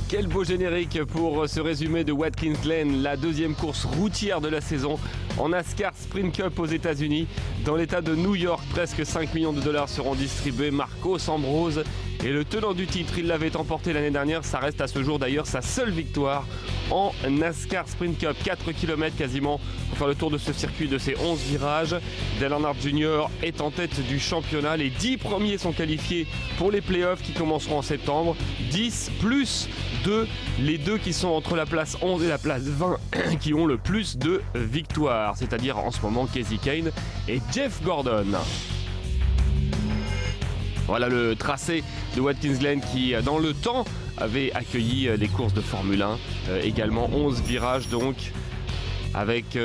Quel beau générique pour ce résumé de Watkins Glen, la deuxième course routière de la saison en NASCAR Sprint Cup aux États-Unis. Dans l'état de New York, presque 5 millions de dollars seront distribués. Marcos Ambrose est le tenant du titre. Il l'avait emporté l'année dernière. Ça reste à ce jour d'ailleurs sa seule victoire en NASCAR Sprint Cup. 4 km quasiment pour faire le tour de ce circuit de ses 11 virages. Dale Earnhardt Jr. est en tête du championnat. Les 10 premiers sont qualifiés pour les playoffs qui commenceront en septembre. 10 plus 2, les deux qui sont entre la place 11 et la place 20 qui ont le plus de victoires, c'est-à-dire en ce moment Kasey Kahne et Jeff Gordon. Voilà le tracé de Watkins Glen qui, dans le temps, avait accueilli des courses de Formule 1, également 11 virages donc, avec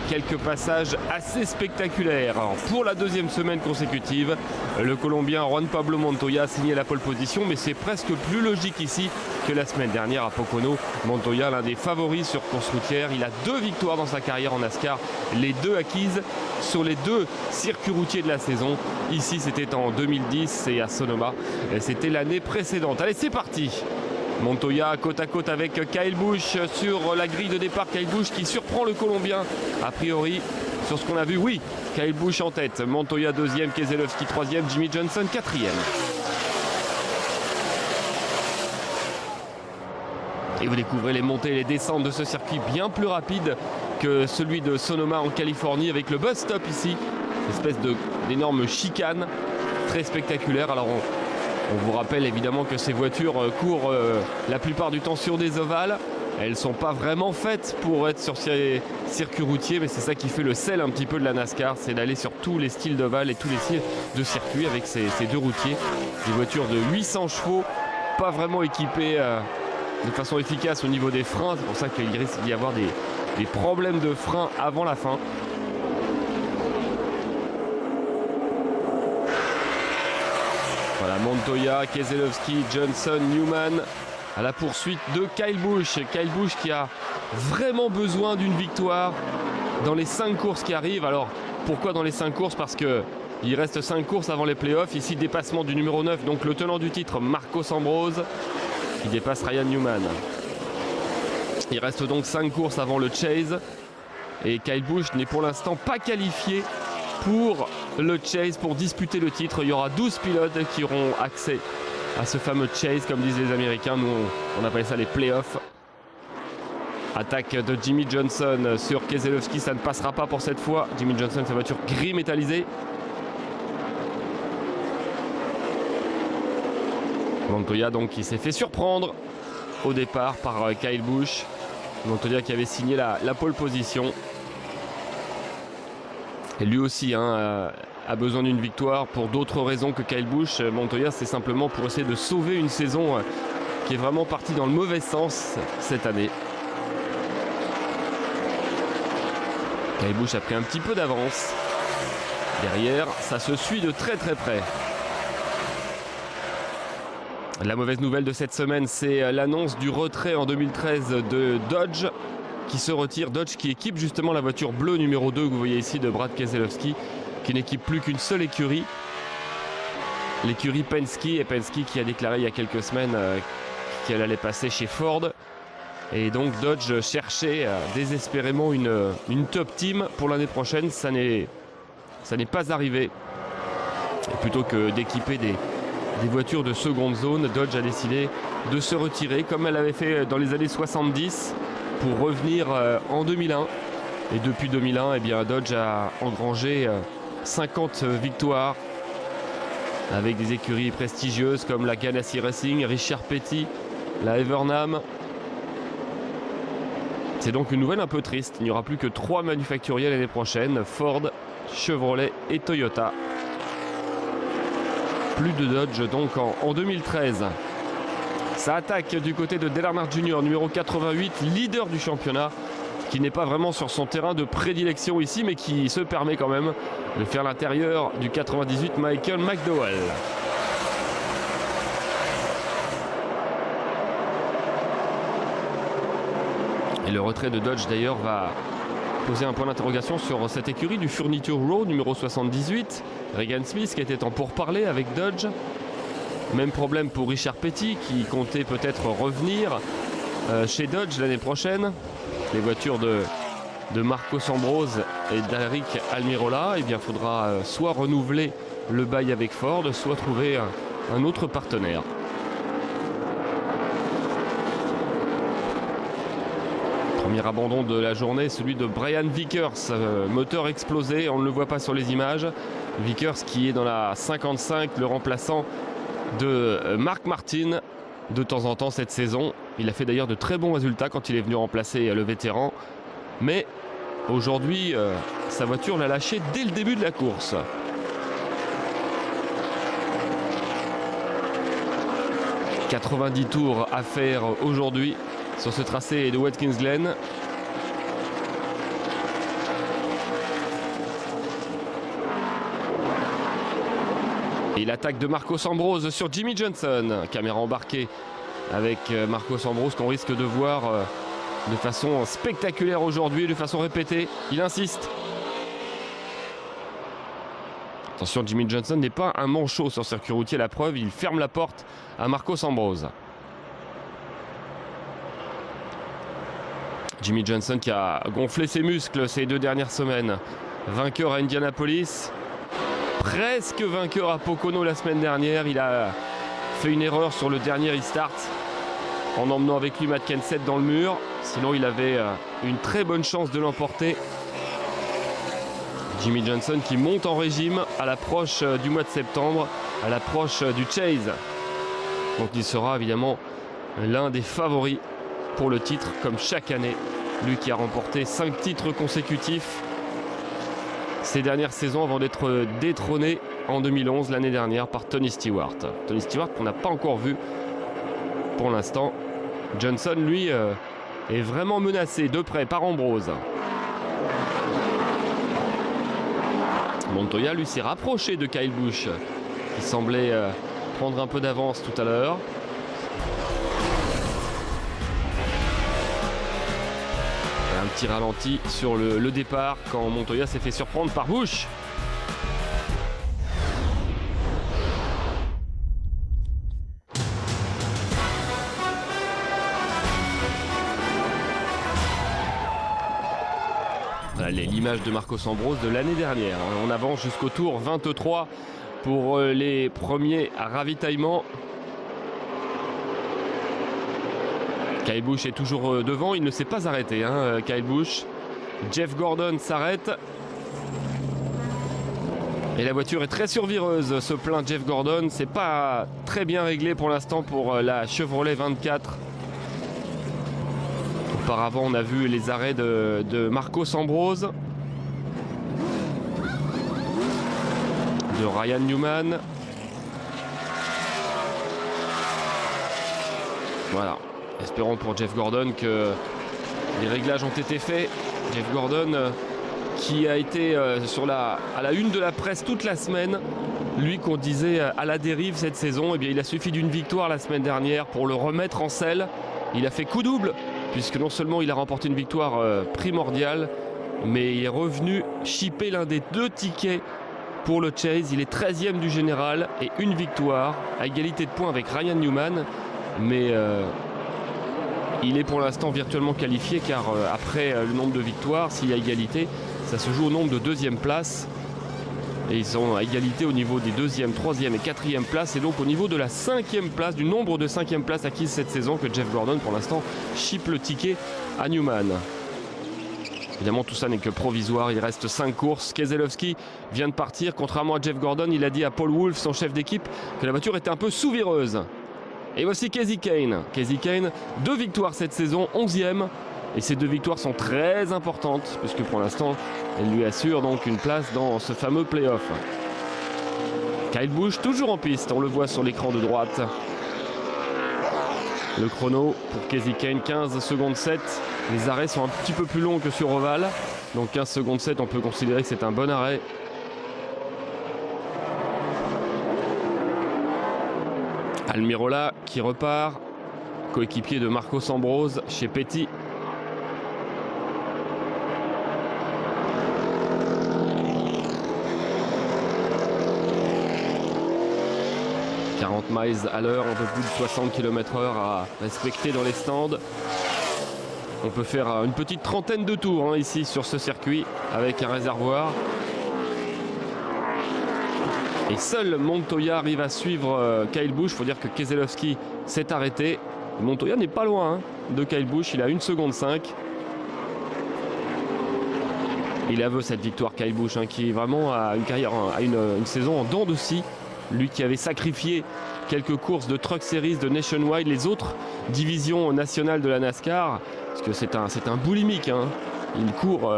quelques passages assez spectaculaires. Alors, pour la deuxième semaine consécutive, le Colombien Juan Pablo Montoya a signé la pole position, mais c'est presque plus logique ici que la semaine dernière à Pocono. Montoya, l'un des favoris sur course routière, il a 2 victoires dans sa carrière en NASCAR, les 2 acquises sur les 2 circuits routiers de la saison. Ici, c'était en 2010 et à Sonoma, c'était l'année précédente. Allez, c'est parti! Montoya côte à côte avec Kyle Busch sur la grille de départ. Kyle Busch qui surprend le Colombien a priori sur ce qu'on a vu. Oui, Kyle Busch en tête, Montoya deuxième, Keselowski troisième, Jimmie Johnson quatrième. Et vous découvrez les montées et les descentes de ce circuit bien plus rapide que celui de Sonoma en Californie avec le bus stop ici, espèce d'énorme chicane très spectaculaire. Alors on vous rappelle évidemment que ces voitures courent la plupart du temps sur des ovales. Elles ne sont pas vraiment faites pour être sur ces circuits routiers, mais c'est ça qui fait le sel un petit peu de la NASCAR, c'est d'aller sur tous les styles d'ovales et tous les styles de circuits avec ces 2 routiers. Des voitures de 800 chevaux, pas vraiment équipées de façon efficace au niveau des freins. C'est pour ça qu'il risque d'y avoir des problèmes de freins avant la fin. Voilà, Montoya, Keselowski, Johnson, Newman à la poursuite de Kyle Busch. Kyle Busch qui a vraiment besoin d'une victoire dans les 5 courses qui arrivent. Alors pourquoi dans les 5 courses? Parce qu'il reste 5 courses avant les playoffs. Ici, dépassement du numéro 9, donc le tenant du titre, Marcos Ambrose, qui dépasse Ryan Newman. Il reste donc 5 courses avant le Chase. Et Kyle Busch n'est pour l'instant pas qualifié pour le Chase, pour disputer le titre. Il y aura 12 pilotes qui auront accès à ce fameux Chase, comme disent les Américains. Nous, on appelle ça les playoffs. Attaque de Jimmie Johnson sur Keselowski, ça ne passera pas pour cette fois. Jimmie Johnson, sa voiture gris métallisé. Montoya donc qui s'est fait surprendre au départ par Kyle Busch. Montoya qui avait signé la pole position. Et lui aussi a besoin d'une victoire pour d'autres raisons que Kyle Busch. Montoya, c'est simplement pour essayer de sauver une saison qui est vraiment partie dans le mauvais sens cette année. Kyle Busch a pris un petit peu d'avance. Derrière, ça se suit de très très près. La mauvaise nouvelle de cette semaine, c'est l'annonce du retrait en 2013 de Dodge, qui se retire. Dodge qui équipe justement la voiture bleue numéro 2 que vous voyez ici de Brad Keselowski, qui n'équipe plus qu'une seule écurie, l'écurie Penske. Et Penske qui a déclaré il y a quelques semaines qu'elle allait passer chez Ford. Et donc Dodge cherchait désespérément une top team pour l'année prochaine. Ça n'est pas arrivé. Et plutôt que d'équiper des voitures de seconde zone, Dodge a décidé de se retirer comme elle avait fait dans les années 70 pour revenir en 2001. Et depuis 2001, eh bien, Dodge a engrangé 50 victoires avec des écuries prestigieuses comme la Ganassi Racing, Richard Petty, la Evernham. C'est donc une nouvelle un peu triste. Il n'y aura plus que 3 manufacturiers l'année prochaine, Ford, Chevrolet et Toyota. Plus de Dodge donc en 2013. Ça attaque du côté de Dale Earnhardt Jr., numéro 88, leader du championnat, qui n'est pas vraiment sur son terrain de prédilection ici, mais qui se permet quand même de faire l'intérieur du 98 Michael McDowell. Et le retrait de Dodge d'ailleurs va poser un point d'interrogation sur cette écurie du Furniture Row numéro 78. Regan Smith qui était en pourparlers avec Dodge. Même problème pour Richard Petty qui comptait peut-être revenir chez Dodge l'année prochaine. Les voitures de Marcos Ambrose et d'Eric Almirola, eh bien, faudra soit renouveler le bail avec Ford, soit trouver un autre partenaire. Premier abandon de la journée, celui de Brian Vickers, moteur explosé, on ne le voit pas sur les images. Vickers qui est dans la 55, le remplaçant de Mark Martin de temps en temps cette saison. Il a fait d'ailleurs de très bons résultats quand il est venu remplacer le vétéran. Mais aujourd'hui, sa voiture l'a lâché dès le début de la course. « 90 tours à faire aujourd'hui sur ce tracé de Watkins Glen. Et l'attaque de Marcos Ambrose sur Jimmie Johnson. Caméra embarquée avec Marcos Ambrose qu'on risque de voir de façon spectaculaire aujourd'hui, de façon répétée. Il insiste. Attention, Jimmie Johnson n'est pas un manchot sur circuit routier. La preuve, il ferme la porte à Marcos Ambrose. Jimmie Johnson qui a gonflé ses muscles ces 2 dernières semaines. Vainqueur à Indianapolis. Presque vainqueur à Pocono la semaine dernière. Il a fait une erreur sur le dernier restart en emmenant avec lui Matt Kenseth dans le mur. Sinon, il avait une très bonne chance de l'emporter. Jimmie Johnson qui monte en régime à l'approche du mois de septembre, à l'approche du Chase. Donc il sera évidemment l'un des favoris pour le titre, comme chaque année. Lui qui a remporté 5 titres consécutifs ces dernières saisons avant d'être détrôné en 2011, l'année dernière, par Tony Stewart. Tony Stewart qu'on n'a pas encore vu pour l'instant. Johnson, lui, est vraiment menacé de près par Ambrose. Montoya, lui, s'est rapproché de Kyle Busch, qui semblait prendre un peu d'avance tout à l'heure. Un petit ralenti sur le départ quand Montoya s'est fait surprendre par Busch. Voilà l'image de Marcos Ambrose de l'année dernière. On avance jusqu'au tour 23 pour les premiers ravitaillements. Kyle Busch est toujours devant, il ne s'est pas arrêté, Kyle Busch. Jeff Gordon s'arrête. Et la voiture est très survireuse, se plaint Jeff Gordon. C'est pas très bien réglé pour l'instant pour la Chevrolet 24. Auparavant, on a vu les arrêts de Marcos Ambrose, de Ryan Newman. Voilà. Espérons pour Jeff Gordon que les réglages ont été faits. Jeff Gordon qui a été à la une de la presse toute la semaine. Lui qu'on disait à la dérive cette saison, eh bien, il a suffi d'une victoire la semaine dernière pour le remettre en selle. Il a fait coup double puisque non seulement il a remporté une victoire primordiale, mais il est revenu chipper l'un des 2 tickets pour le Chase. Il est 13e du général et une victoire à égalité de points avec Ryan Newman. Mais il est pour l'instant virtuellement qualifié car après le nombre de victoires, s'il y a égalité, ça se joue au nombre de 2e places. Et ils sont à égalité au niveau des 2e, 3e et 4e places. Et donc au niveau de la 5e place, du nombre de 5e places acquises cette saison, que Jeff Gordon pour l'instant chipe le ticket à Newman. Évidemment tout ça n'est que provisoire, il reste 5 courses. Keselowski vient de partir, contrairement à Jeff Gordon, il a dit à Paul Wolfe, son chef d'équipe, que la voiture était un peu sous-vireuse. Et voici Kasey Kahne. Kasey Kahne, 2 victoires cette saison, 11e. Et ces 2 victoires sont très importantes, puisque pour l'instant, elles lui assurent donc une place dans ce fameux play-off. Kyle Busch, toujours en piste, on le voit sur l'écran de droite. Le chrono pour Kasey Kahne, 15 secondes 7. Les arrêts sont un petit peu plus longs que sur Oval. Donc 15 secondes 7, on peut considérer que c'est un bon arrêt. Almirola qui repart, coéquipier de Marcos Ambrose chez Petty. 40 miles à l'heure, un peu plus de 60 km/h à respecter dans les stands. On peut faire une petite trentaine de tours ici sur ce circuit avec un réservoir. Et seul Montoya arrive à suivre Kyle Busch. Il faut dire que Keselowski s'est arrêté. Montoya n'est pas loin de Kyle Busch, il a 1 seconde 5. Il a vu cette victoire Kyle Busch qui vraiment a une carrière, a une saison en dents de scie. Lui qui avait sacrifié quelques courses de Truck Series, de Nationwide, les autres divisions nationales de la NASCAR, parce que c'est un boulimique, il court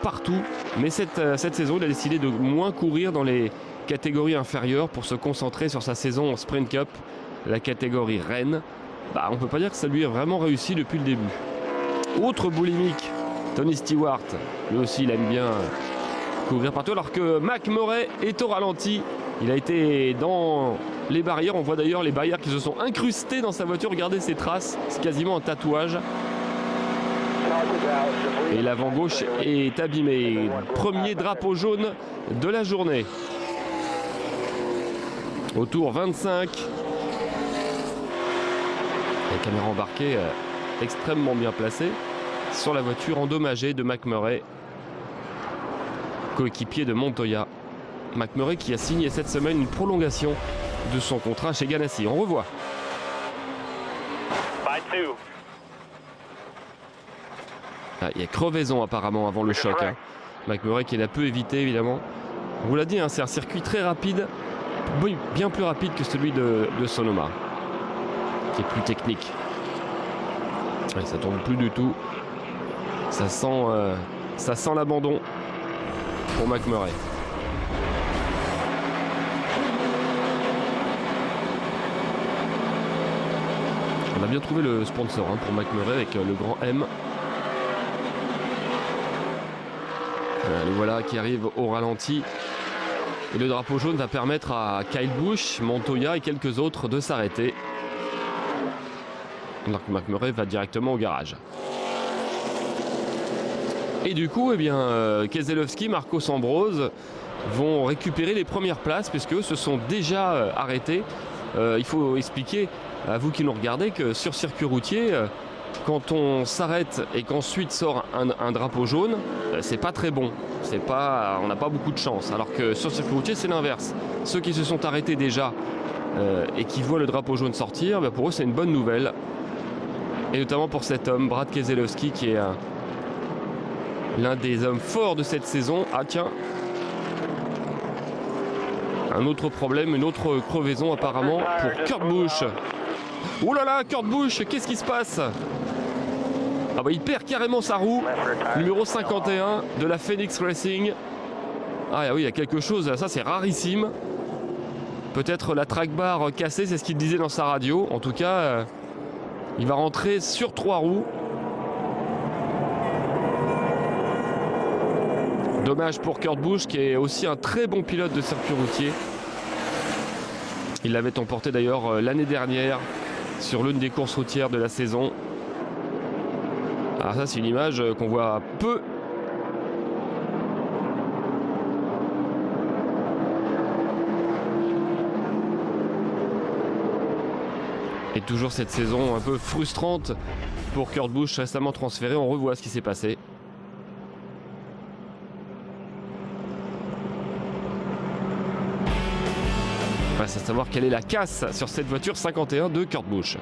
partout, mais cette saison il a décidé de moins courir dans les catégories inférieures pour se concentrer sur sa saison en Sprint Cup, la catégorie Rennes. On ne peut pas dire que ça lui a vraiment réussi depuis le début. Autre boulimique, Tony Stewart, lui aussi il aime bien courir partout, alors que Mac Murray est au ralenti. Il a été dans les barrières, on voit d'ailleurs les barrières qui se sont incrustées dans sa voiture, regardez ces traces, c'est quasiment un tatouage. Et l'avant gauche est abîmé. Premier drapeau jaune de la journée. Au tour 25. La caméra embarquée extrêmement bien placée sur la voiture endommagée de Mac Murray, coéquipier de Montoya. Mac Murray qui a signé cette semaine une prolongation de son contrat chez Ganassi. On revoit. Il y a crevaison apparemment avant le choc. Mac Murray qui l'a peu évité évidemment. On vous l'a dit, c'est un circuit très rapide, bien plus rapide que celui de Sonoma, qui est plus technique. Et ça tourne plus du tout. Ça sent l'abandon pour Mac Murray. On a bien trouvé le sponsor pour Mac Murray avec le grand M. Le voilà qui arrive au ralenti. Et le drapeau jaune va permettre à Kyle Busch, Montoya et quelques autres de s'arrêter. Alors que Mac Murray va directement au garage. Et du coup, Keselowski, Marcos Ambrose vont récupérer les premières places puisque se sont déjà arrêtés. Il faut expliquer à vous qui nous regardez que sur circuit routier, quand on s'arrête et qu'ensuite sort un drapeau jaune, c'est pas très bon. On n'a pas beaucoup de chance. Alors que sur circuit routier, c'est l'inverse. Ceux qui se sont arrêtés déjà et qui voient le drapeau jaune sortir, pour eux, c'est une bonne nouvelle. Et notamment pour cet homme, Brad Keselowski, qui est l'un des hommes forts de cette saison. Ah tiens, un autre problème, une autre crevaison apparemment pour Kurt Busch. Oh là là, Kurt Busch, qu'est-ce qui se passe? Il perd carrément sa roue, numéro 51 de la Phoenix Racing. Ah oui, il y a quelque chose, ça c'est rarissime. Peut-être la track bar cassée, c'est ce qu'il disait dans sa radio. En tout cas, il va rentrer sur 3 roues. Dommage pour Kurt Busch, qui est aussi un très bon pilote de circuit routier. Il l'avait emporté d'ailleurs l'année dernière sur l'une des courses routières de la saison. Alors ça, c'est une image qu'on voit peu. Et toujours cette saison un peu frustrante pour Kurt Busch, récemment transféré. On revoit ce qui s'est passé. Reste à savoir quelle est la casse sur cette voiture 51 de Kurt Busch.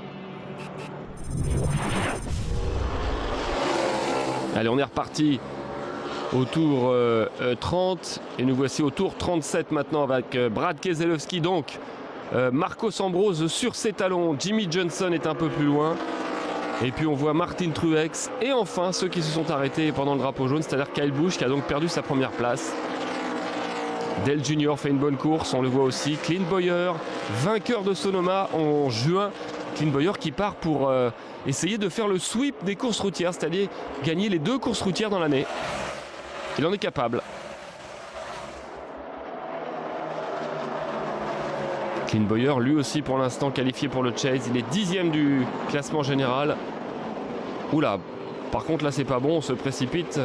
Allez, on est reparti au tour 30 et nous voici au tour 37 maintenant avec Brad Keselowski. Donc Marcos Ambrose sur ses talons, Jimmy Johnson est un peu plus loin. Et puis on voit Martin Truex et enfin ceux qui se sont arrêtés pendant le drapeau jaune, c'est-à-dire Kyle Busch qui a donc perdu sa première place. Dale Jr. fait une bonne course, on le voit aussi. Clint Bowyer, vainqueur de Sonoma en juin. Clint Bowyer qui part pour essayer de faire le sweep des courses routières, c'est-à-dire gagner les 2 courses routières dans l'année. Il en est capable. Clint Bowyer, lui aussi pour l'instant qualifié pour le Chase. Il est 10e du classement général. Oula, par contre là c'est pas bon, on se précipite.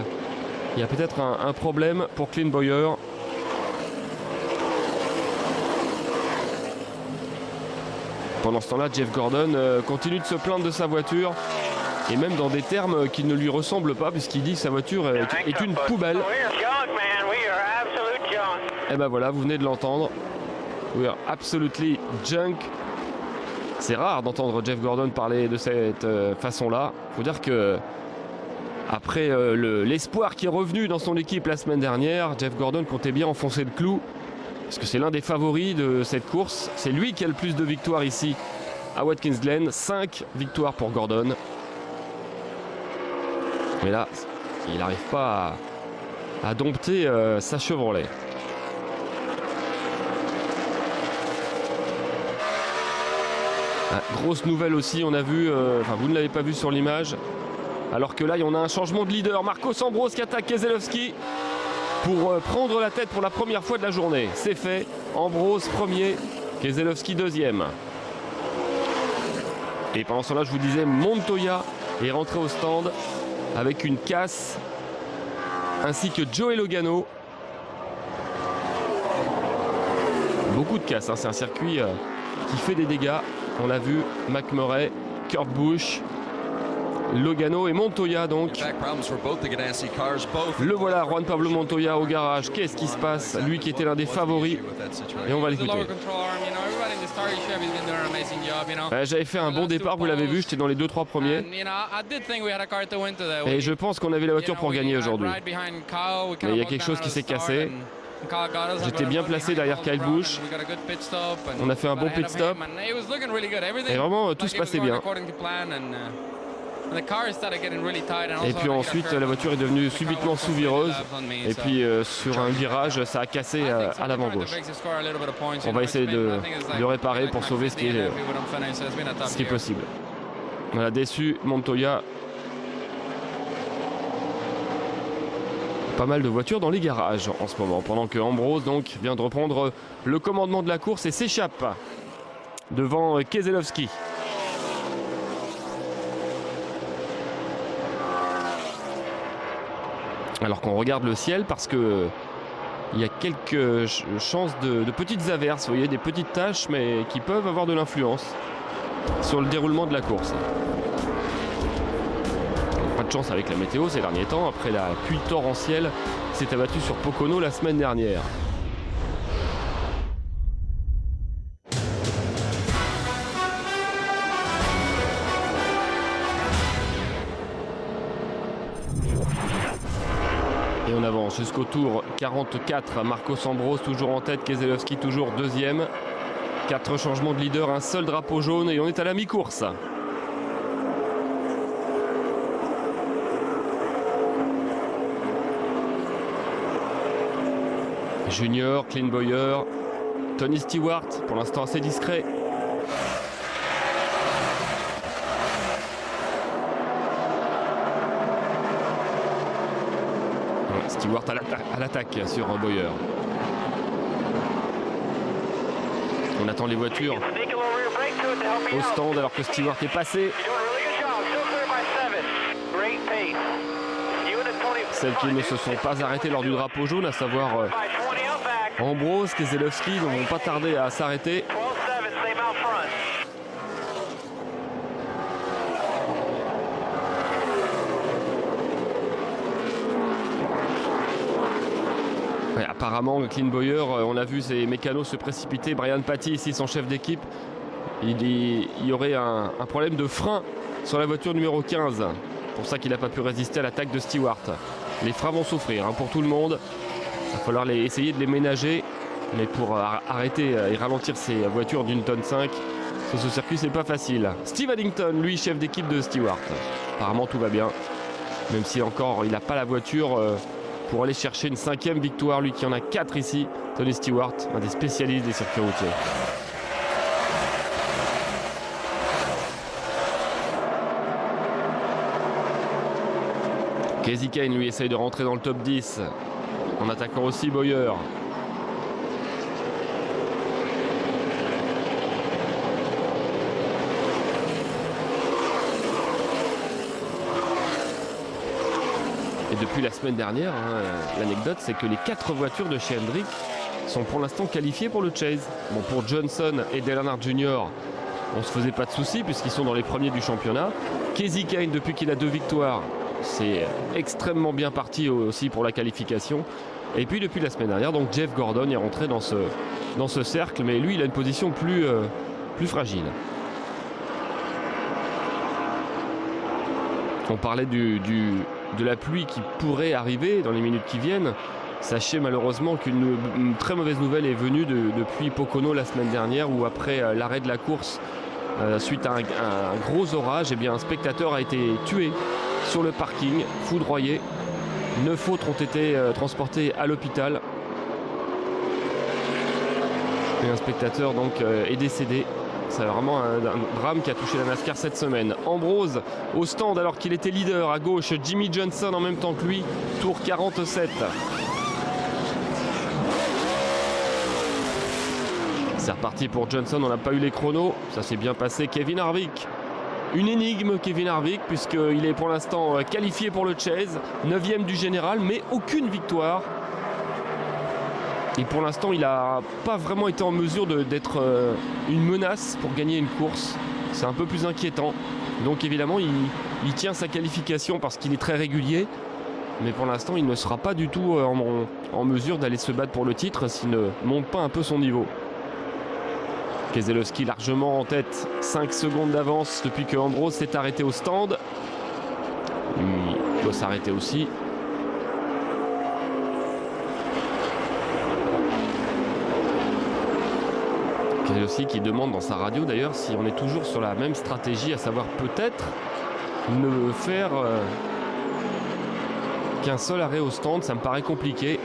Il y a peut-être un problème pour Clint Bowyer. Pendant ce temps-là, Jeff Gordon continue de se plaindre de sa voiture, et même dans des termes qui ne lui ressemblent pas, puisqu'il dit que sa voiture est une poubelle. Et ben voilà, vous venez de l'entendre. We are absolutely junk. C'est rare d'entendre Jeff Gordon parler de cette façon-là. Il faut dire que après l'espoir qui est revenu dans son équipe la semaine dernière, Jeff Gordon comptait bien enfoncer le clou, parce que c'est l'un des favoris de cette course. C'est lui qui a le plus de victoires ici à Watkins Glen. 5 victoires pour Gordon. Mais là, il n'arrive pas à dompter sa Chevrolet. Grosse nouvelle aussi, on a vu, vous ne l'avez pas vu sur l'image, alors que là on a un changement de leader. Marcos Ambrose qui attaque Keselowski pour prendre la tête pour la première fois de la journée. C'est fait, Ambrose premier, Keselowski deuxième. Et pendant ce temps-là, je vous disais, Montoya est rentré au stand avec une casse, ainsi que Joey Logano. Beaucoup de casses, hein. C'est un circuit qui fait des dégâts. On l'a vu, McMurray, Kurt Busch, Logano et Montoya donc. Le voilà, Juan Pablo Montoya au garage. Qu'est-ce qui se passe? Lui qui était l'un des favoris. Et on va l'écouter. J'avais fait un bon départ, vous l'avez vu, j'étais dans les 2-3 premiers. Et je pense qu'on avait la voiture pour gagner aujourd'hui. Mais il y a quelque chose qui s'est cassé. J'étais bien placé derrière Kyle Busch. On a fait un bon pit stop. Et vraiment, tout se passait bien. Et puis ensuite, la voiture est devenue subitement sous-vireuse. Et puis sur un virage, ça a cassé à l'avant-gauche. On va essayer de réparer pour sauver ce qui est possible. On a déçu Montoya. Pas mal de voitures dans les garages en ce moment, pendant que Ambrose donc vient de reprendre le commandement de la course et s'échappe devant Keselowski. Alors qu'on regarde le ciel, parce que il y a quelques chances de petites averses, vous voyez, des petites taches, mais qui peuvent avoir de l'influence sur le déroulement de la course. Pas de chance avec la météo ces derniers temps, après la pluie torrentielle qui s'est abattue sur Pocono la semaine dernière. Et on avance jusqu'au tour 44. Marcos Ambrose toujours en tête, Keselowski toujours deuxième. 4 changements de leader, un seul drapeau jaune et on est à la mi-course. Junior, Clint Bowyer, Tony Stewart, pour l'instant assez discret. Stewart à l'attaque sur Bowyer. On attend les voitures au stand alors que Stewart est passé. Celles qui ne se sont pas arrêtées lors du drapeau jaune, à savoir Ambrose, Keselowski, ne vont pas tarder à s'arrêter. Ouais, apparemment, Clint Bowyer, on a vu ses mécanos se précipiter. Brian Patty, ici son chef d'équipe, il y aurait un problème de frein sur la voiture numéro 15. C'est pour ça qu'il n'a pas pu résister à l'attaque de Stewart. Les freins vont souffrir pour tout le monde. Il va falloir essayer de les ménager. Mais pour arrêter et ralentir ces voitures d'une tonne 5 sur ce circuit, c'est pas facile. Steve Addington, lui, chef d'équipe de Stewart. Apparemment, tout va bien. Même si encore, il n'a pas la voiture pour aller chercher une 5e victoire. Lui qui en a 4 ici. Tony Stewart, un des spécialistes des circuits routiers. Kasey Kahne, lui, essaye de rentrer dans le top 10 en attaquant aussi Bowyer. Et depuis la semaine dernière, l'anecdote, c'est que les 4 voitures de chez Hendrick sont pour l'instant qualifiées pour le Chase. Bon, pour Johnson et Dale Earnhardt Jr., on ne se faisait pas de soucis puisqu'ils sont dans les premiers du championnat. Kasey Kahne, depuis qu'il a 2 victoires, c'est extrêmement bien parti aussi pour la qualification. Et puis depuis la semaine dernière, donc Jeff Gordon est rentré dans ce cercle, mais lui il a une position plus fragile. On parlait de la pluie qui pourrait arriver dans les minutes qui viennent. Sachez malheureusement qu'une très mauvaise nouvelle est venue depuis Pocono la semaine dernière, où après l'arrêt de la course suite à un gros orage, eh bien, un spectateur a été tué sur le parking, foudroyé. 9 autres ont été transportés à l'hôpital. Et un spectateur donc est décédé. C'est vraiment un drame qui a touché la NASCAR cette semaine. Ambrose au stand alors qu'il était leader. À gauche, Jimmie Johnson en même temps que lui. Tour 47. C'est reparti pour Johnson, on n'a pas eu les chronos. Ça s'est bien passé. Kevin Harvick. Une énigme, Kevin Harvick, puisqu'il est pour l'instant qualifié pour le Chase. 9e du général, mais aucune victoire. Et pour l'instant, il n'a pas vraiment été en mesure d'être une menace pour gagner une course. C'est un peu plus inquiétant. Donc évidemment, il tient sa qualification parce qu'il est très régulier. Mais pour l'instant, il ne sera pas du tout en mesure d'aller se battre pour le titre s'il ne monte pas un peu son niveau. Keselowski largement en tête, 5 secondes d'avance depuis que Ambrose s'est arrêté au stand. Il doit s'arrêter aussi. Keselowski qui demande dans sa radio d'ailleurs si on est toujours sur la même stratégie, à savoir peut-être ne faire qu'un seul arrêt au stand. Ça me paraît compliqué.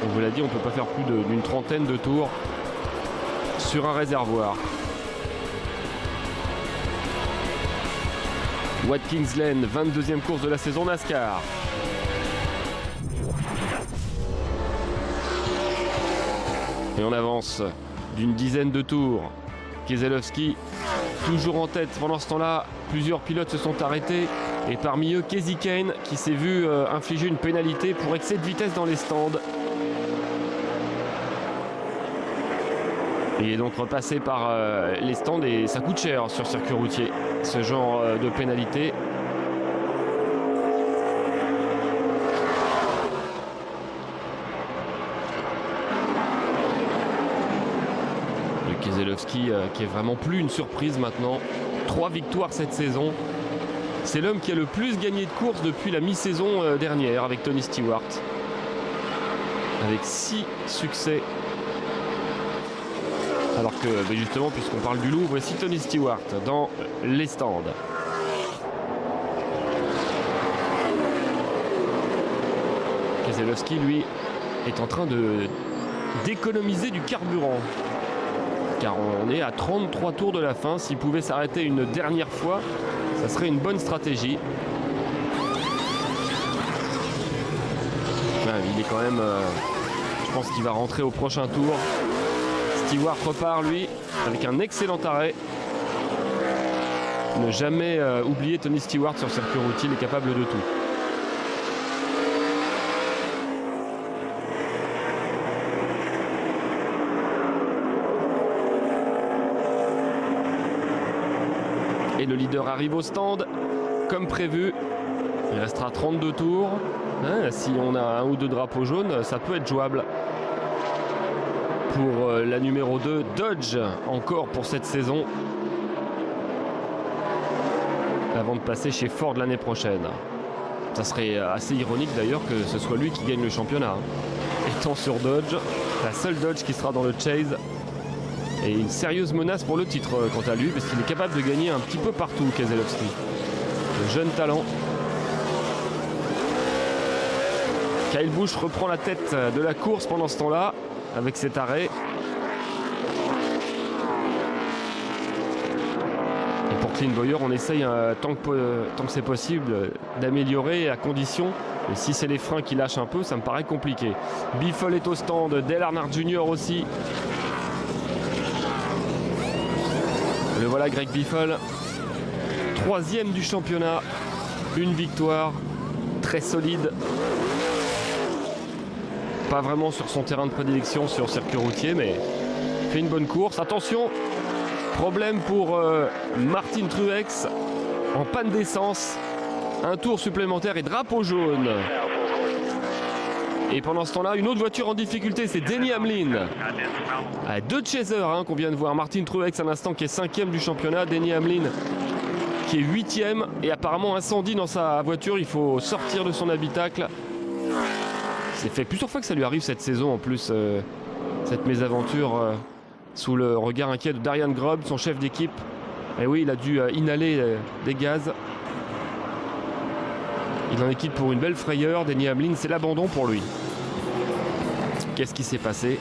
On vous l'a dit, on ne peut pas faire plus d'une trentaine de tours sur un réservoir. Watkins Glen, 22e course de la saison NASCAR. Et on avance d'une dizaine de tours. Keselowski toujours en tête. Pendant ce temps-là, plusieurs pilotes se sont arrêtés. Et parmi eux, Kasey Kahne qui s'est vu infliger une pénalité pour excès de vitesse dans les stands. Il est donc repassé par les stands et ça coûte cher sur circuit routier, ce genre de pénalité. Le Keselowski qui est vraiment plus une surprise maintenant. 3 victoires cette saison. C'est l'homme qui a le plus gagné de courses depuis la mi-saison dernière avec Tony Stewart. Avec 6 succès. Alors que justement, puisqu'on parle du loup, voici Tony Stewart dans les stands. Keselowski, lui, est en train d'économiser du carburant. Car on est à 33 tours de la fin. S'il pouvait s'arrêter une dernière fois, ça serait une bonne stratégie. Il est quand même... je pense qu'il va rentrer au prochain tour. Stewart repart, lui, avec un excellent arrêt. Ne jamais oublier Tony Stewart sur circuit routier, il est capable de tout. Et le leader arrive au stand, comme prévu. Il restera 32 tours. Si on a un ou deux drapeaux jaunes, ça peut être jouable. Pour la numéro 2, Dodge, encore pour cette saison. Avant de passer chez Ford l'année prochaine. Ça serait assez ironique d'ailleurs que ce soit lui qui gagne le championnat. Étant sur Dodge, la seule Dodge qui sera dans le Chase. Et une sérieuse menace pour le titre quant à lui, parce qu'il est capable de gagner un petit peu partout, Keselowski. Le jeune talent. Kyle Busch reprend la tête de la course pendant ce temps-là, avec cet arrêt. Et pour Clint Bowyer, on essaye tant que c'est possible d'améliorer à condition. Et si c'est les freins qui lâchent un peu, ça me paraît compliqué. Biffle est au stand, Dale Earnhardt Jr. aussi. Le voilà, Greg Biffle, 3e du championnat, une victoire, très solide. Pas vraiment sur son terrain de prédilection sur circuit routier, mais fait une bonne course. Attention, Problème pour Martin Truex en panne d'essence. Un tour supplémentaire et drapeau jaune. Et pendant ce temps-là, une autre voiture en difficulté, c'est Denny Hamlin. Deux chasers qu'on vient de voir. Martin Truex à l'instant qui est 5e du championnat. Denny Hamlin qui est 8e. Et apparemment incendie dans sa voiture. Il faut sortir de son habitacle. C'est fait plusieurs fois que ça lui arrive cette saison en plus. Cette mésaventure sous le regard inquiet de Darian Grubb, son chef d'équipe. Et oui, il a dû inhaler des gaz. Il en est quitte pour une belle frayeur. Denny Hamlin, c'est l'abandon pour lui. Qu'est-ce qui s'est passé?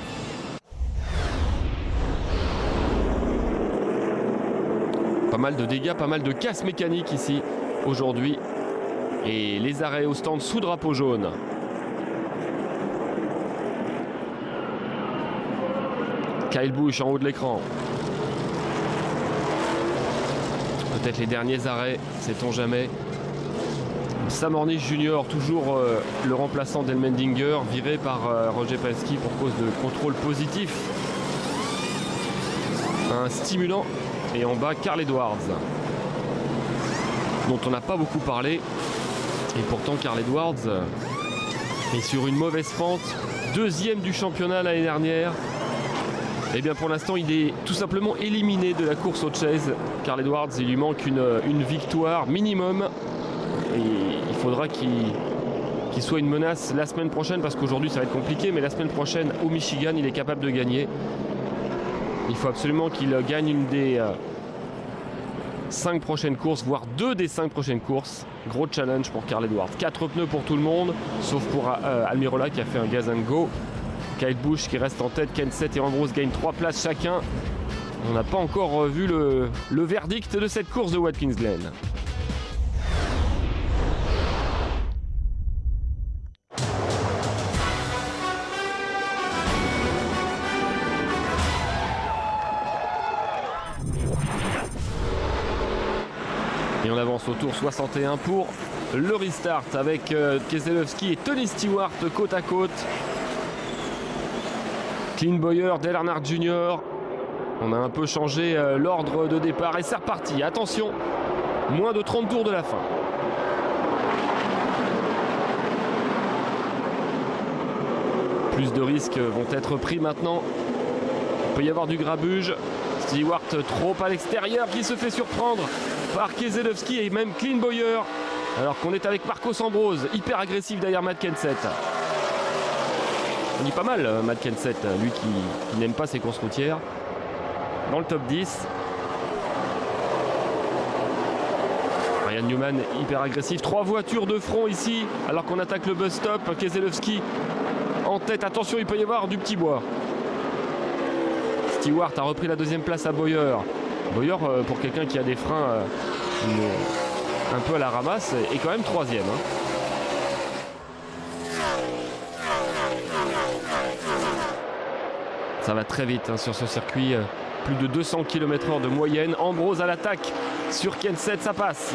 Pas mal de dégâts, pas mal de casse mécanique ici aujourd'hui. Et les arrêts au stand sous drapeau jaune. Kyle Busch en haut de l'écran. Peut-être les derniers arrêts, sait-on jamais. Sam Hornish Jr., toujours le remplaçant d'Ellmendinger, viré par Roger Penske pour cause de contrôle positif. Un stimulant. Et en bas, Carl Edwards, dont on n'a pas beaucoup parlé. Et pourtant, Carl Edwards est sur une mauvaise pente. 2e du championnat l'année dernière. Et bien pour l'instant, il est tout simplement éliminé de la course au Chase. Carl Edwards, il lui manque une victoire minimum. Et il faudra qu'il soit une menace la semaine prochaine, parce qu'aujourd'hui ça va être compliqué, mais la semaine prochaine au Michigan il est capable de gagner. Il faut absolument qu'il gagne une des 5 prochaines courses, voire 2 des 5 prochaines courses. Gros challenge pour Carl Edwards. 4 pneus pour tout le monde, sauf pour Almirola qui a fait un gas and go. Kyle Busch qui reste en tête, Kenseth et Ambrose gagnent 3 places chacun. On n'a pas encore vu le verdict de cette course de Watkins Glen. Et on avance au tour 61 pour le restart avec Keselowski et Tony Stewart côte à côte. Clint Bowyer, Dale Earnhardt Jr. On a un peu changé l'ordre de départ et c'est reparti. Attention, moins de 30 tours de la fin. Plus de risques vont être pris maintenant. Il peut y avoir du grabuge. Stewart trop à l'extérieur qui se fait surprendre par Keselowski et même Clint Bowyer. Alors qu'on est avec Marcos Ambrose, hyper agressif derrière Matt Kenseth. On dit pas mal Matt Kenseth, lui qui n'aime pas ses courses routières. Dans le top 10. Ryan Newman hyper agressif. 3 voitures de front ici alors qu'on attaque le bus stop. Keselowski en tête. Attention, il peut y avoir du petit bois. Stewart a repris la 2e place à Bowyer. Bowyer, pour quelqu'un qui a des freins un peu à la ramasse, est quand même 3e. Ça va très vite sur ce circuit. Plus de 200 km/h de moyenne. Ambrose à l'attaque sur Kenseth, ça passe.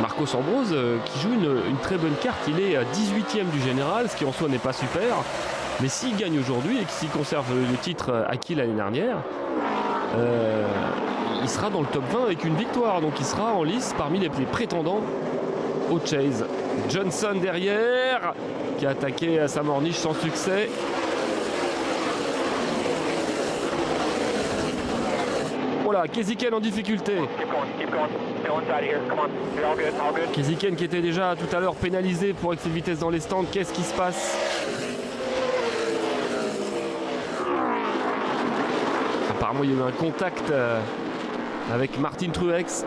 Marcos Ambrose qui joue une très bonne carte. Il est 18e du général, ce qui en soi n'est pas super. Mais s'il gagne aujourd'hui et s'il conserve le titre acquis l'année dernière, il sera dans le top 20 avec une victoire. Donc il sera en lice parmi les prétendants au Chase. Johnson derrière, qui a attaqué Sam Hornish sans succès. Voilà, Keziken en difficulté. Keziken qui était déjà tout à l'heure pénalisé pour excès de vitesse dans les stands. Qu'est-ce qui se passe? Apparemment, il y a eu un contact avec Martin Truex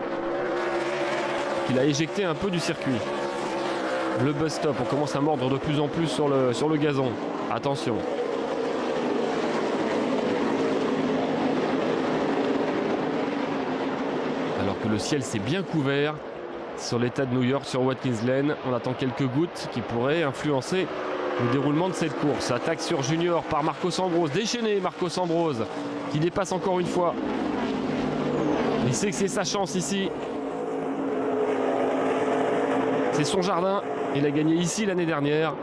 qui l'a éjecté un peu du circuit. Le bus stop, on commence à mordre de plus en plus sur le gazon. Attention. Alors que le ciel s'est bien couvert sur l'état de New York, sur Watkins Glen. On attend quelques gouttes qui pourraient influencer le déroulement de cette course. Attaque sur Junior par Marcos Ambrose. Déchaîné Marcos Ambrose qui dépasse encore une fois. Il sait que c'est sa chance ici. C'est son jardin. Il a gagné ici l'année dernière.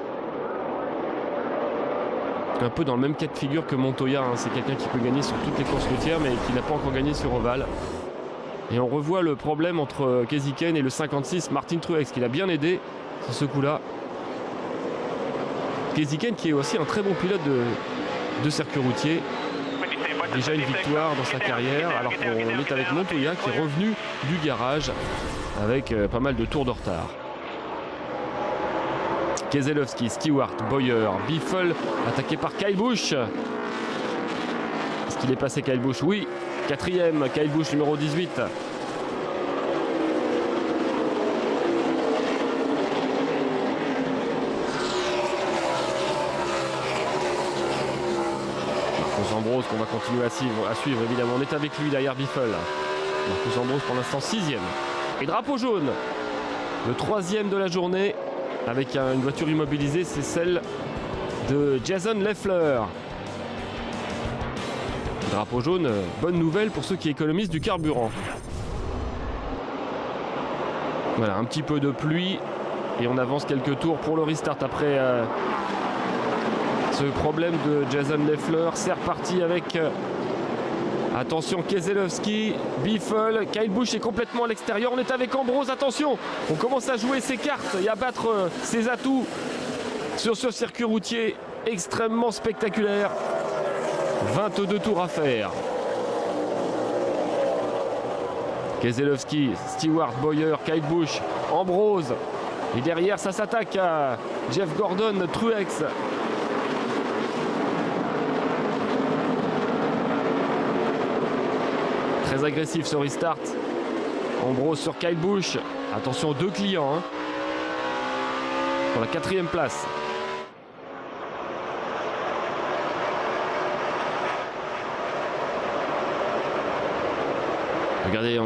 Un peu dans le même cas de figure que Montoya, hein. C'est quelqu'un qui peut gagner sur toutes les courses routières mais qui n'a pas encore gagné sur ovale. Et on revoit le problème entre Keziken et le 56 Martin Truex qui l'a bien aidé sur ce coup-là. Keziken qui est aussi un très bon pilote de circuit routier. Déjà une victoire dans sa carrière alors qu'on est avec Montoya qui est revenu du garage avec pas mal de tours de retard. Keselowski, Stewart, Bowyer, Biffle attaqué par Kyle Busch. Est-ce qu'il est passé Kyle Busch? Oui, quatrième, Kyle Busch numéro 18. Marcos Ambrose qu'on va continuer à suivre évidemment. On est avec lui derrière Biffle. Marcos Ambrose pour l'instant 6e. Et drapeau jaune, le 3e de la journée avec une voiture immobilisée, c'est celle de Jason Leffler. Drapeau jaune, bonne nouvelle pour ceux qui économisent du carburant. Voilà, un petit peu de pluie et on avance quelques tours pour le restart après ce problème de Jason Leffler. C'est reparti avec attention Keselowski, Biffle, Kyle Busch est complètement à l'extérieur. On est avec Ambrose, attention, on commence à jouer ses cartes et à battre ses atouts sur ce circuit routier extrêmement spectaculaire. 22 tours à faire. Keselowski, Stewart, Bowyer, Kyle Busch, Ambrose. Et derrière, ça s'attaque à Jeff Gordon, Truex. Très agressif ce restart. Ambrose sur Kyle Busch. Attention, 2 clients pour la 4e place. Regardez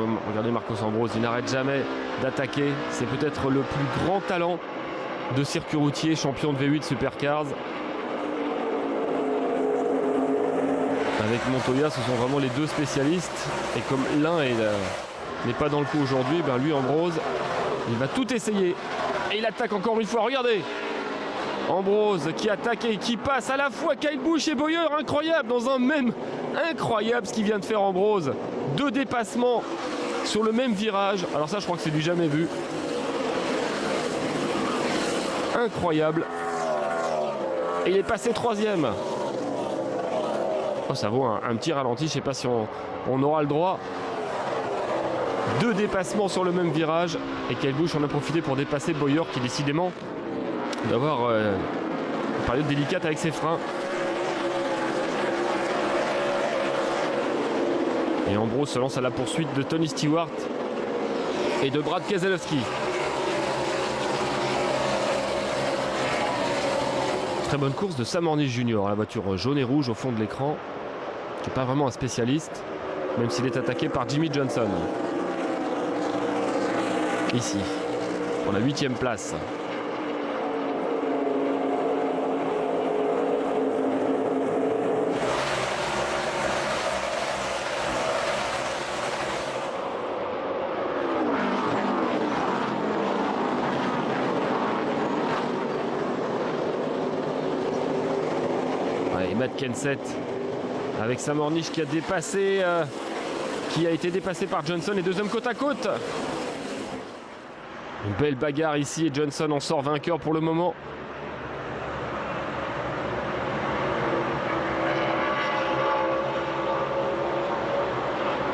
Marcos Ambrose, il n'arrête jamais d'attaquer. C'est peut-être le plus grand talent de circuit routier, champion de V8 Supercars. Avec Montoya, ce sont vraiment les deux spécialistes. Et comme l'un n'est pas dans le coup aujourd'hui, ben lui, Ambrose, il va tout essayer. Et il attaque encore une fois, regardez. Ambrose qui attaque et qui passe à la fois Kyle Busch et Bowyer. Incroyable, dans un même... Incroyable ce qu'il vient de faire Ambrose. 2 dépassements sur le même virage. Alors ça, je crois que c'est du jamais vu. Incroyable. Et il est passé 3e. Oh, ça vaut un petit ralenti. Je ne sais pas si on aura le droit. 2 dépassements sur le même virage. Et Kyle Busch en a profité pour dépasser Bowyer qui décidément d'avoir une période délicate avec ses freins. Et Ambrose se lance à la poursuite de Tony Stewart et de Brad Keselowski. Très bonne course de Sam Hornish Jr. La voiture jaune et rouge au fond de l'écran. Qui n'est pas vraiment un spécialiste, même s'il est attaqué par Jimmy Johnson. Ici, pour la 8e place. Matt Kenseth avec Sam Hornish qui a été dépassé par Johnson et 2e côte à côte. Une belle bagarre ici et Johnson en sort vainqueur pour le moment.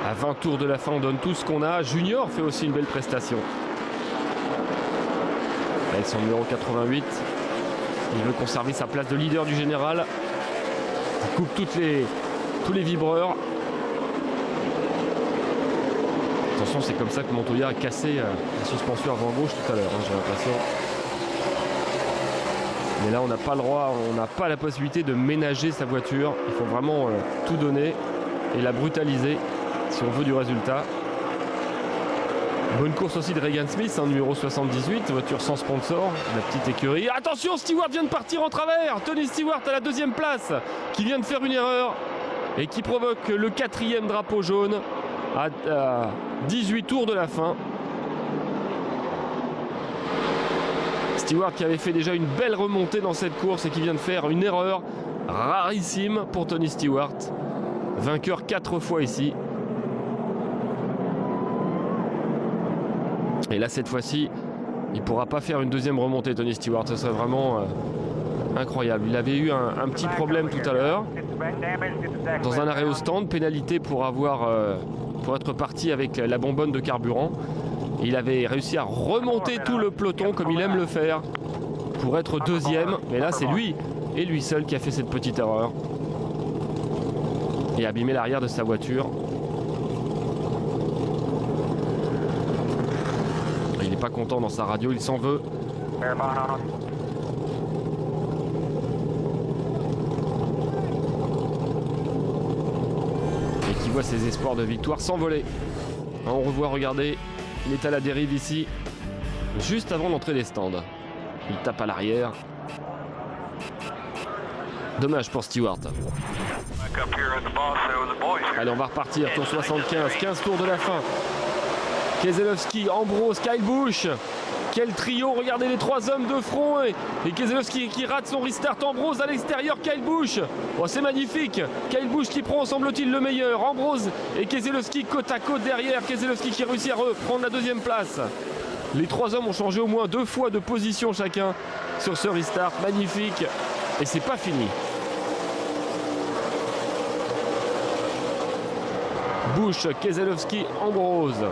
À 20 tours de la fin, on donne tout ce qu'on a. Junior fait aussi une belle prestation. Avec son numéro 88, il veut conserver sa place de leader du général. Il coupe tous les vibreurs. Attention, c'est comme ça que Montoya a cassé la suspension avant gauche tout à l'heure, j'ai l'impression. Mais là, on n'a pas le droit, on n'a pas la possibilité de ménager sa voiture. Il faut vraiment tout donner et la brutaliser si on veut du résultat. Bonne course aussi de Regan Smith, numéro 78, voiture sans sponsor, la petite écurie. Attention, Stewart vient de partir en travers. Tony Stewart à la 2e place, qui vient de faire une erreur et qui provoque le 4e drapeau jaune à 18 tours de la fin. Stewart qui avait fait déjà une belle remontée dans cette course et qui vient de faire une erreur rarissime pour Tony Stewart. Vainqueur 4 fois ici. Et là cette fois-ci, il ne pourra pas faire une deuxième remontée Tony Stewart. Ce serait vraiment incroyable. Il avait eu un petit problème tout à l'heure dans un arrêt au stand, pénalité pour être parti avec la bonbonne de carburant. Il avait réussi à remonter tout le peloton comme il aime le faire pour être deuxième. Mais là c'est lui et lui seul qui a fait cette petite erreur et abîmé l'arrière de sa voiture. Il n'est pas content dans sa radio, il s'en veut. Et qui voit ses espoirs de victoire s'envoler. On revoit, regardez, il est à la dérive ici, juste avant l'entrée des stands. Il tape à l'arrière. Dommage pour Stewart. Allez, on va repartir, tour 75, 15 tours de la fin. Keselowski, Ambrose, Kyle Busch. Quel trio, regardez les trois hommes de front et Keselowski qui rate son restart. Ambrose à l'extérieur, Kyle Busch. Oh, c'est magnifique. Kyle Busch qui prend, semble-t-il, le meilleur. Ambrose et Keselowski côte à côte derrière. Keselowski qui réussit à reprendre la deuxième place. Les trois hommes ont changé au moins 2 fois de position chacun sur ce restart. Magnifique. Et c'est pas fini. Busch, Keselowski, Ambrose.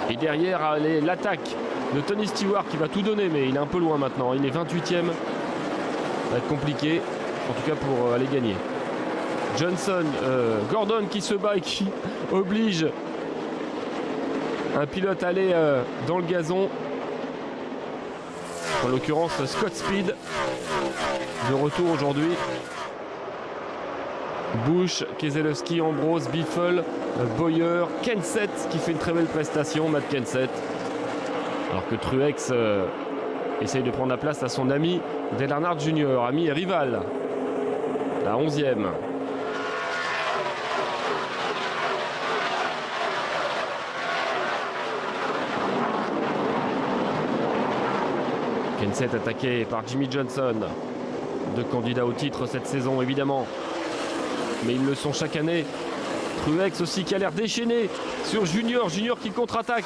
Et derrière, l'attaque de Tony Stewart qui va tout donner, mais il est un peu loin maintenant. Il est 28e. Ça va être compliqué, en tout cas pour aller gagner. Johnson, Gordon qui se bat et qui oblige un pilote à aller dans le gazon. En l'occurrence, Scott Speed, de retour aujourd'hui. Busch, Keselowski, Ambrose, Biffle, Bowyer, Kenseth qui fait une très belle prestation, Matt Kenseth. Alors que Truex essaye de prendre la place à son ami Dale Earnhardt Jr., ami et rival. La 11e. Kenseth attaqué par Jimmy Johnson. 2 candidats au titre cette saison évidemment. Mais ils le sont chaque année. Truex aussi qui a l'air déchaîné sur Junior. Junior qui contre-attaque.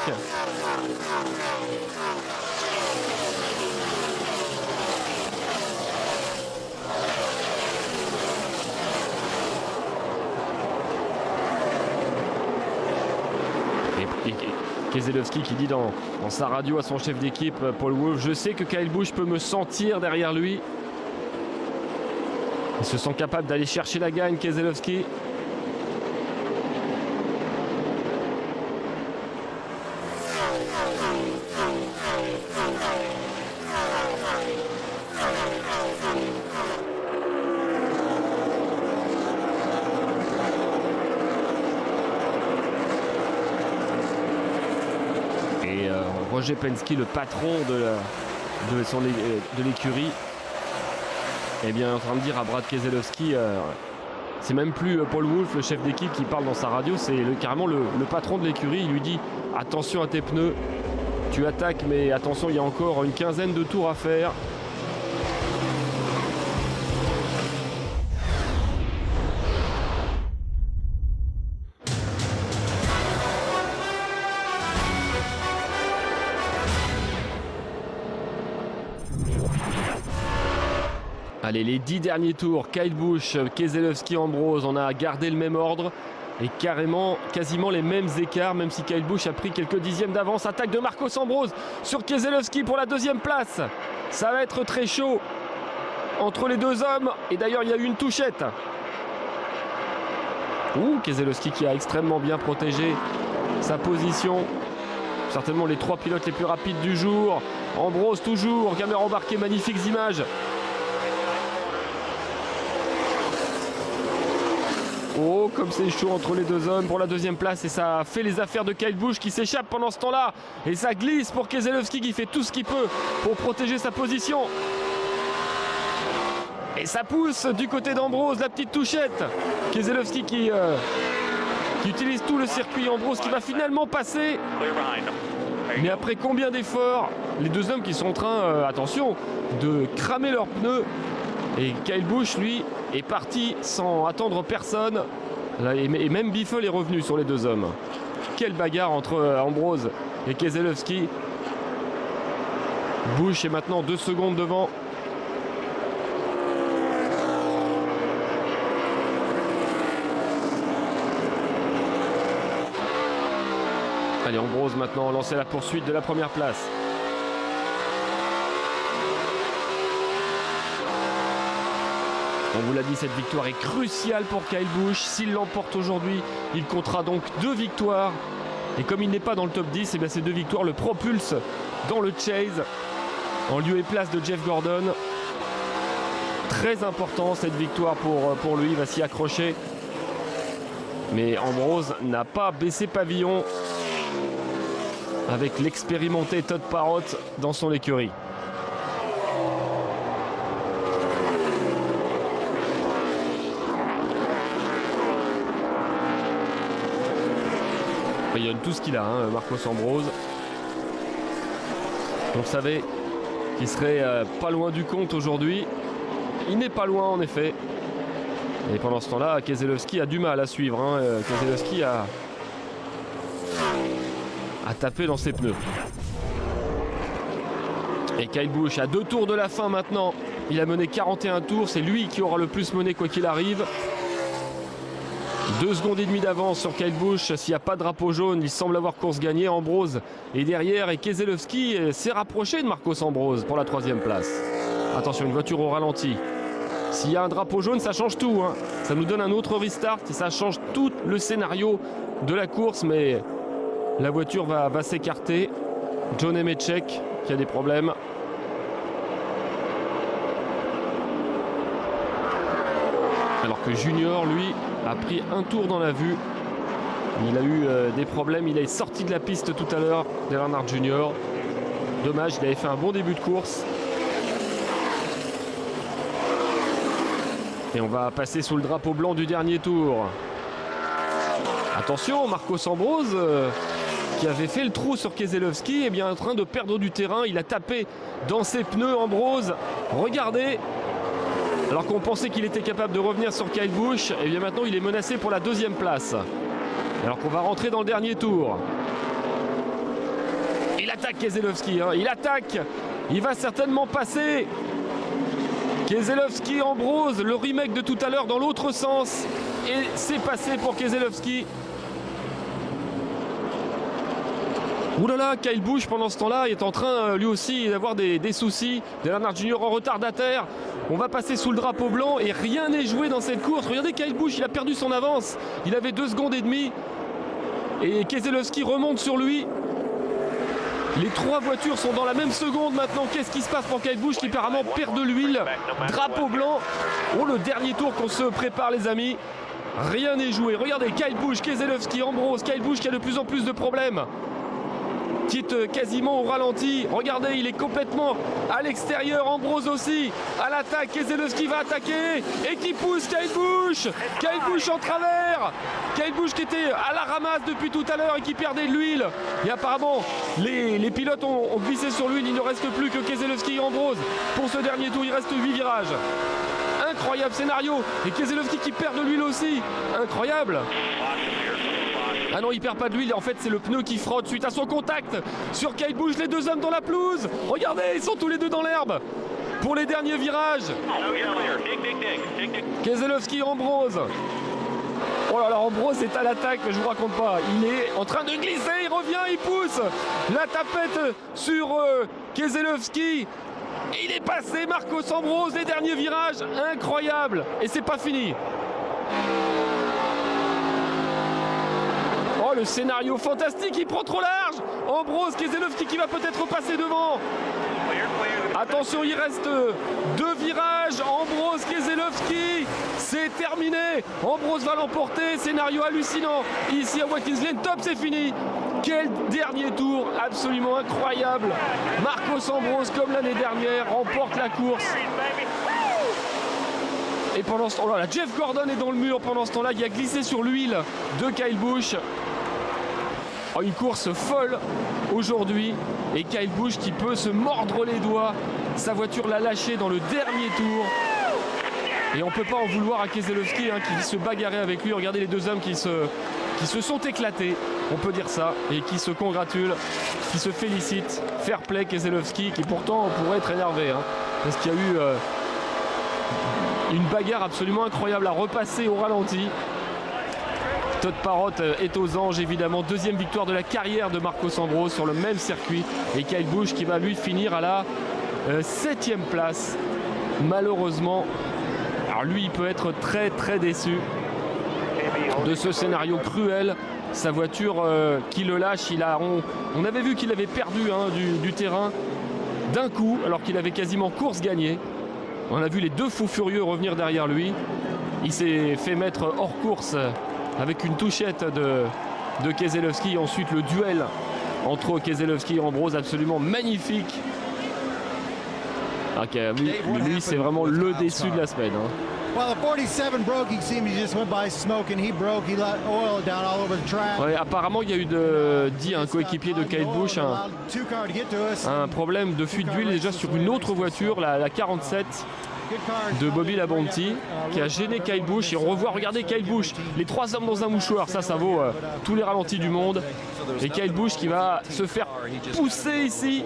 Et Keselowski qui dit dans sa radio à son chef d'équipe, Paul Wolfe, je sais que Kyle Busch peut me sentir derrière lui. Ils se sont capables d'aller chercher la gagne, Keselowski. Et Roger Penske, le patron de l'écurie, eh bien, en train de dire à Brad Keselowski, c'est même plus Paul Wolfe, le chef d'équipe, qui parle dans sa radio, c'est carrément le patron de l'écurie. Il lui dit attention à tes pneus, tu attaques, mais attention, il y a encore une quinzaine de tours à faire. Allez, les 10 derniers tours, Kyle Busch, Keselowski, Ambrose, on a gardé le même ordre et quasiment les mêmes écarts, même si Kyle Busch a pris quelques dixièmes d'avance. Attaque de Marcos Ambrose sur Keselowski pour la deuxième place. Ça va être très chaud entre les deux hommes et d'ailleurs il y a eu une touchette. Keselowski qui a extrêmement bien protégé sa position. Certainement les 3 pilotes les plus rapides du jour. Ambrose toujours, caméra embarquée, magnifiques images. Oh, comme c'est chaud entre les deux hommes pour la deuxième place et ça fait les affaires de Kyle Busch qui s'échappe pendant ce temps-là. Et ça glisse pour Keselowski qui fait tout ce qu'il peut pour protéger sa position. Et ça pousse du côté d'Ambrose, la petite touchette. Keselowski qui utilise tout le circuit. Ambrose qui va finalement passer. Mais après combien d'efforts, les deux hommes qui sont en train, attention, de cramer leurs pneus. Et Kyle Busch, lui, est parti sans attendre personne. Là, et même Biffle est revenu sur les deux hommes. Quelle bagarre entre Ambrose et Keselowski. Busch est maintenant 2 secondes devant. Allez, Ambrose maintenant lancer la poursuite de la première place. On vous l'a dit, cette victoire est cruciale pour Kyle Busch. S'il l'emporte aujourd'hui, il comptera donc 2 victoires. Et comme il n'est pas dans le top 10, eh bien ces 2 victoires le propulsent dans le chase, en lieu et place de Jeff Gordon. Très important cette victoire pour lui, il va s'y accrocher. Mais Ambrose n'a pas baissé pavillon avec l'expérimenté Todd Parrott dans son écurie. Il donne tout ce qu'il a, hein, Marcos Ambrose. On savait qu'il serait pas loin du compte aujourd'hui. Il n'est pas loin en effet. Et pendant ce temps-là, Keselowski a du mal à suivre. Hein. Keselowski a tapé dans ses pneus. Et Kyle Busch à 2 tours de la fin maintenant. Il a mené 41 tours. C'est lui qui aura le plus mené quoi qu'il arrive. 2 secondes et demie d'avance sur Kyle Busch. S'il n'y a pas de drapeau jaune, il semble avoir course gagnée. Ambrose est derrière et Keselowski s'est rapproché de Marcos Ambrose pour la 3e place. Attention, une voiture au ralenti. S'il y a un drapeau jaune, ça change tout. Hein. Ça nous donne un autre restart et ça change tout le scénario de la course. Mais la voiture va s'écarter. John Nemechek qui a des problèmes. Alors que Junior, lui, a pris un tour dans la vue. Il a eu des problèmes. Il est sorti de la piste tout à l'heure, Dale Earnhardt Junior. Dommage, il avait fait un bon début de course. Et on va passer sous le drapeau blanc du dernier tour. Attention, Marcos Ambrose, qui avait fait le trou sur Keselowski, est bien en train de perdre du terrain. Il a tapé dans ses pneus, Ambrose. Regardez. Alors qu'on pensait qu'il était capable de revenir sur Kyle Busch, et bien maintenant il est menacé pour la 2e place. Alors qu'on va rentrer dans le dernier tour. Il attaque Keselowski, hein. Il attaque. Il va certainement passer. Keselowski, Ambrose, le remake de tout à l'heure dans l'autre sens. Et c'est passé pour Keselowski. Ouh là là, Kyle Busch pendant ce temps-là est en train lui aussi d'avoir des soucis. Dale Earnhardt Junior en retardataire. On va passer sous le drapeau blanc et rien n'est joué dans cette course. Regardez Kyle Busch, il a perdu son avance. Il avait 2 secondes et demie. Et Keselowski remonte sur lui. Les 3 voitures sont dans la même seconde maintenant. Qu'est-ce qui se passe pour Kyle Busch qui apparemment perd de l'huile? Drapeau blanc. Oh, le dernier tour qu'on se prépare les amis. Rien n'est joué. Regardez Kyle Busch, Keselowski, Ambrose. Kyle Busch qui a de plus en plus de problèmes. Qui est quasiment au ralenti. Regardez, il est complètement à l'extérieur. Ambrose aussi à l'attaque. Keselowski va attaquer et qui pousse Kyle Busch. Kyle Busch en travers. Kyle Busch qui était à la ramasse depuis tout à l'heure et qui perdait de l'huile. Et apparemment, les pilotes ont glissé sur l'huile. Il ne reste plus que Keselowski et Ambrose. Pour ce dernier tour, il reste 8 virages. Incroyable scénario. Et Keselowski qui perd de l'huile aussi. Incroyable. Ah non, il perd pas de l'huile, en fait c'est le pneu qui frotte suite à son contact sur Kyle Busch, les 2 hommes dans la pelouse. Regardez, ils sont tous les 2 dans l'herbe pour les derniers virages. Keselowski, Ambrose. Oh là là, Ambrose est à l'attaque, mais je vous raconte pas. Il est en train de glisser, il revient, il pousse. La tapette sur Keselowski. Et il est passé, Marcos Ambrose, les derniers virages. Incroyable. Et c'est pas fini. Oh, le scénario fantastique, il prend trop large. Ambrose, Keselowski qui va peut-être passer devant. Attention, il reste 2 virages. Ambrose, Keselowski, c'est terminé. Ambrose va l'emporter. Scénario hallucinant ici à Watkins Glen. Top, c'est fini. Quel dernier tour absolument incroyable. Marcos Ambrose, comme l'année dernière, remporte la course. Et pendant ce temps-là, Jeff Gordon est dans le mur. Pendant ce temps-là, il a glissé sur l'huile de Kyle Busch. Oh, Oh, une course folle aujourd'hui et Kyle Busch qui peut se mordre les doigts. Sa voiture l'a lâché dans le dernier tour. Et on ne peut pas en vouloir à Keselowski qui se bagarrait avec lui. Regardez les deux hommes qui se sont éclatés, on peut dire ça, et qui se congratulent, qui se félicitent. Fair play Keselowski qui pourtant pourrait être énervé parce qu'il y a eu une bagarre absolument incroyable à repasser au ralenti. Todd Parrott est aux anges évidemment. Deuxième victoire de la carrière de Marcos Ambrose sur le même circuit. Et Kyle Busch qui va lui finir à la 7e place. Malheureusement, alors lui il peut être très très déçu de ce scénario cruel. Sa voiture qui le lâche, on avait vu qu'il avait perdu du terrain d'un coup alors qu'il avait quasiment course gagnée. On a vu les deux fous furieux revenir derrière lui. Il s'est fait mettre hors course avec une touchette de Keselowski. Ensuite le duel entre Keselowski et Ambrose absolument magnifique. Okay, lui c'est vraiment le déçu de la semaine. Ouais, apparemment il y a eu dit un coéquipier de Kyle Busch un problème de fuite d'huile déjà sur une autre voiture, la 47 de Bobby Labonte, qui a gêné Kyle Busch. Et on revoit, regardez Kyle Busch, les trois hommes dans un mouchoir, ça vaut tous les ralentis du monde. Et Kyle Busch qui va se faire pousser ici,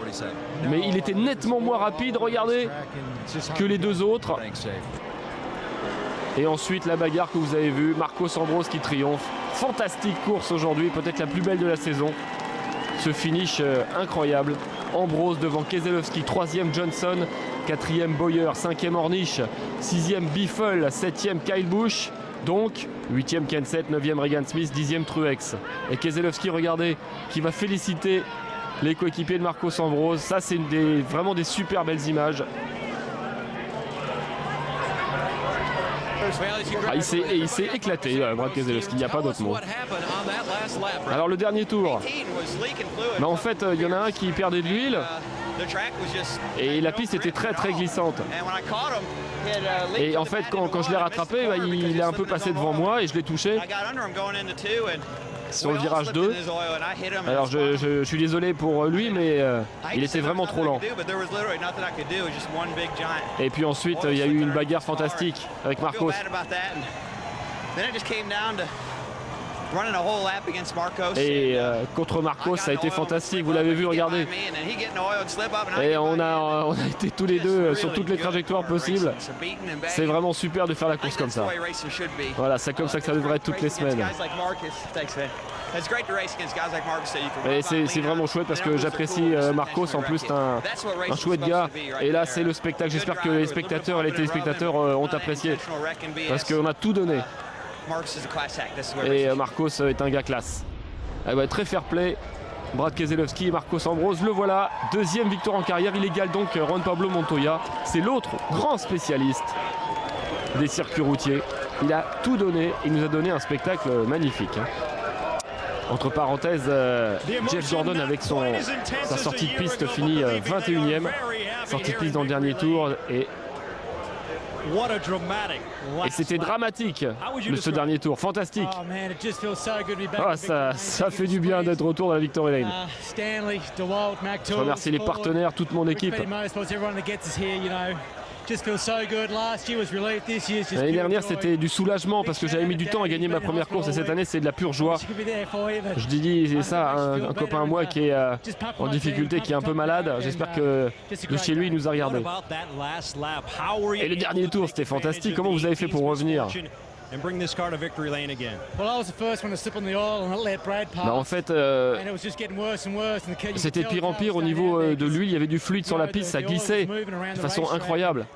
mais il était nettement moins rapide, regardez, que les deux autres. Et ensuite la bagarre que vous avez vue, Marcos Ambrose qui triomphe. Fantastique course aujourd'hui, peut-être la plus belle de la saison. Ce finish incroyable. Ambrose devant Keselowski, 3e Johnson, 4e Bowyer, 5e Ornish, 6e Biffle, 7e Kyle Busch, donc 8e Kenseth, 9e Regan Smith, 10e Truex. Et Keselowski, regardez, qui va féliciter les coéquipiers de Marcos Ambrose. Ça, c'est vraiment des super belles images. Il s'est éclaté, Brad Keselowski, il n'y a pas d'autre mot. Alors le dernier tour, en fait il y en a un qui perdait de l'huile et la piste était très très glissante. Et en fait quand je l'ai rattrapé, il est un peu passé devant moi et je l'ai touché sur le virage 2. Alors je suis désolé pour lui, mais il était vraiment trop lent. Et puis ensuite il y a eu une bagarre fantastique avec Marcos. Et contre Marcos, ça a été fantastique, vous l'avez vu, regardez. Et on a été tous les deux sur toutes les trajectoires possibles. C'est vraiment super de faire la course comme ça. Voilà, c'est comme ça que ça devrait être toutes les semaines. Et c'est vraiment chouette parce que j'apprécie Marcos, en plus c'est un chouette gars. Et là c'est le spectacle, j'espère que les spectateurs et les téléspectateurs ont apprécié. Parce qu'on a tout donné. Et Marcos est un gars classe. Très fair play. Brad Keselowski et Marcos Ambrose, le voilà. Deuxième victoire en carrière, il égale donc Juan Pablo Montoya. C'est l'autre grand spécialiste des circuits routiers. Il a tout donné, il nous a donné un spectacle magnifique. Entre parenthèses, Jeff Gordon avec sa sortie de piste finit 21e. Sortie de piste dans le dernier tour et c'était dramatique ce dernier tour, fantastique. Ça fait du bien d'être retour dans la Victory Lane. Je remercie les partenaires, toute mon équipe. L'année dernière c'était du soulagement parce que j'avais mis du temps à gagner ma première course et cette année c'est de la pure joie. Je dis ça à un copain à moi qui est en difficulté, qui est un peu malade. J'espère que de chez lui il nous a regardé. Et le dernier tour c'était fantastique. Comment vous avez fait pour revenir? En fait, c'était de pire en pire au niveau de l'huile. Il y avait du fluide sur la piste, ça glissait de façon incroyable.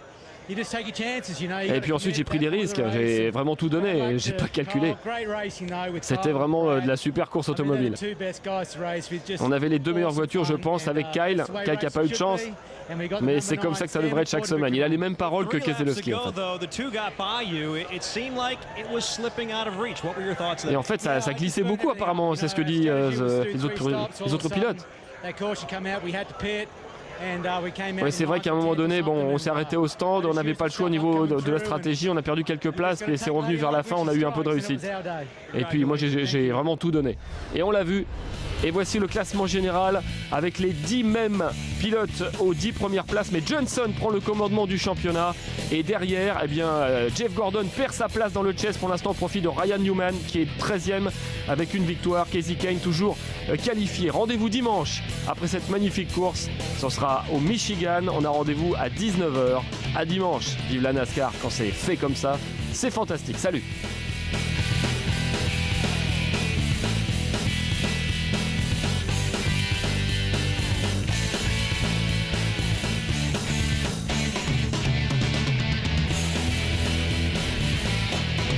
Et puis ensuite j'ai pris des risques, j'ai vraiment tout donné, j'ai pas calculé. C'était vraiment de la super course automobile. On avait les deux meilleures voitures je pense avec Kyle qui n'a pas eu de chance. Mais c'est comme ça que ça devrait être chaque semaine. Il a les mêmes paroles que Keselowski en fait. Et en fait ça glissait beaucoup apparemment, c'est ce que disent les autres pilotes. Oui, c'est vrai qu'à un moment donné, on s'est arrêté au stand, on n'avait pas le choix au niveau de la stratégie, on a perdu quelques places, mais c'est revenu vers la fin, on a eu un peu de réussite. Et puis moi j'ai vraiment tout donné. Et on l'a vu, Et voici le classement général avec les 10 mêmes pilotes aux 10 premières places. Mais Johnson prend le commandement du championnat. Et derrière, eh bien, Jeff Gordon perd sa place dans le chase pour l'instant au profit de Ryan Newman qui est 13e avec une victoire. Casey Kane toujours qualifié. Rendez-vous dimanche après cette magnifique course. Ce sera au Michigan. On a rendez-vous à 19h. À dimanche. Vive la NASCAR quand c'est fait comme ça. C'est fantastique. Salut!